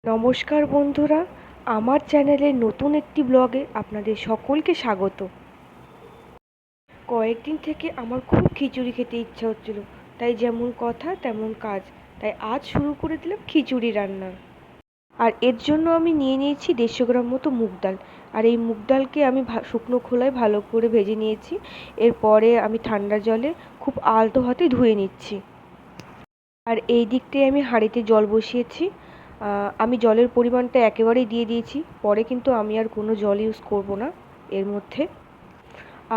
নমস্কার বন্ধুরা, আমার চ্যানেলের নতুন একটি ব্লগে আপনাদের সকলকে স্বাগত। কয়েকদিন থেকে আমার খুব খিচুড়ি খেতে ইচ্ছা হচ্ছিল, তাই যেমন কথা তেমন কাজ, তাই আজ শুরু করে দিলাম খিচুড়ি রান্না। আর এর জন্য আমি নিয়ে নিয়েছি 150 গ্রাম মতো মুগ ডাল। আর এই মুগ ডালকে আমি শুকনো খোলায় ভালো করে ভেজে নিয়েছি। এরপরে আমি ঠান্ডা জলে খুব আলতো হাতে ধুয়ে নিচ্ছি। আর এই দিকটায় আমি হাঁড়িতে জল বসিয়েছি। আমি জলের পরিমাণটা একেবারেই দিয়ে দিয়েছি, পরে কিন্তু আমি আর কোনো জল ইউজ করব না এর মধ্যে।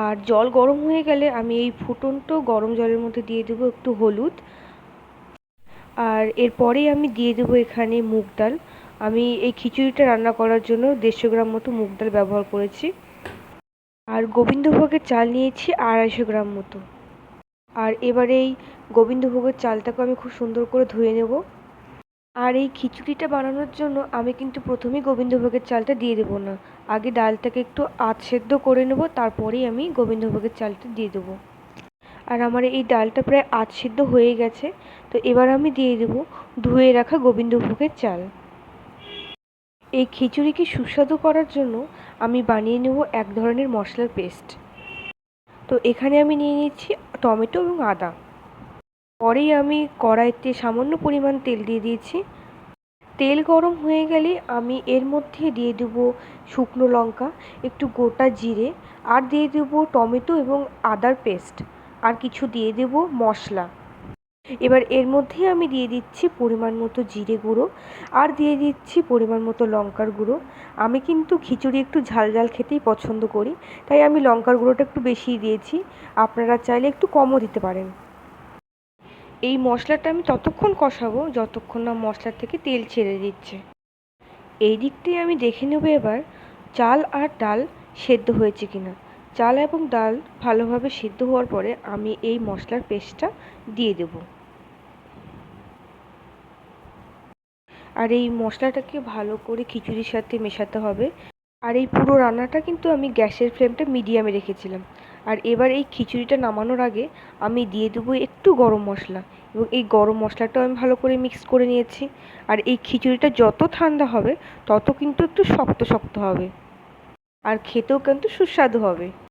আর জল গরম হয়ে গেলে আমি এই ফুটন্ত গরম জলের মধ্যে দিয়ে দেবো একটু হলুদ। আর এরপরেই আমি দিয়ে দেবো এখানে মুগ ডাল। আমি এই খিচুড়িটা রান্না করার জন্য 150 গ্রাম মতো মুগ ডাল ব্যবহার করেছি। আর গোবিন্দভোগের চাল নিয়েছি 250 গ্রাম মতো। আর এবারে এই গোবিন্দভোগের চালটাকে আমি খুব সুন্দর করে ধুয়ে নেব। আর এই খিচুড়িটা বানানোর জন্য আমি কিন্তু প্রথমেই গোবিন্দভোগের চালটা দিয়ে দেবো না, আগে ডালটাকে একটু সেদ্ধ করে নেব, তারপরেই আমি গোবিন্দভোগের চালটা দিয়ে দেবো। আর আমার এই ডালটা প্রায় সেদ্ধ হয়ে গেছে, তো এবার আমি দিয়ে দেবো ধুয়ে রাখা গোবিন্দভোগের চাল। এই খিচুড়িকে সুস্বাদু করার জন্য আমি বানিয়ে নেব এক ধরনের মশলার পেস্ট। তো এখানে আমি নিয়ে নিচ্ছি টমেটো এবং আদা। পরেই আমি কড়াইতে সামান্য পরিমাণ তেল দিয়ে দিয়েছি। তেল গরম হয়ে গেলে আমি এর মধ্যে দিয়ে দেবো শুকনো লঙ্কা, একটু গোটা জিরে, আর দিয়ে দেবো টমেটো এবং আদার পেস্ট, আর কিছু দিয়ে দেবো মশলা। এবার এর মধ্যে আমি দিয়ে দিচ্ছি পরিমাণ মতো জিরে গুঁড়ো, আর দিয়ে দিচ্ছি পরিমাণ মতো লঙ্কার গুঁড়ো। আমি কিন্তু খিচুড়ি একটু ঝাল ঝাল খেতেই পছন্দ করি, তাই আমি লঙ্কার গুঁড়োটা একটু বেশিই দিয়েছি। আপনারা চাইলে একটু কমও দিতে পারেন। এই মশলাটা আমি ততক্ষণ কষাবো যতক্ষণ না মশলা থেকে তেল ছেড়ে দিচ্ছে। এই দিকটাই আমি দেখে নেব এবার চাল আর ডাল সেদ্ধ হয়েছে কিনা। চাল এবং ডাল ভালোভাবে সেদ্ধ হওয়ার পরে আমি এই মশলার পেস্টটা দিয়ে দেব। আর এই মশলাটাকে ভালো করে খিচুড়ির সাথে মেশাতে হবে। আর এই পুরো রান্নাটা কিন্তু আমি গ্যাসের ফ্লেমটা মিডিয়ামে রেখেছিলাম। আর এবার এই খিচুড়িটা নামানোর আগে আমি দিয়ে দেবো একটু গরম মশলা, এবং এই গরম মশলাটাও আমি ভালো করে মিক্স করে নিয়েছি। আর এই খিচুড়িটা যত ঠান্ডা হবে তত কিন্তু একটু শক্ত শক্ত হবে, আর খেতেও কিন্তু সুস্বাদু হবে।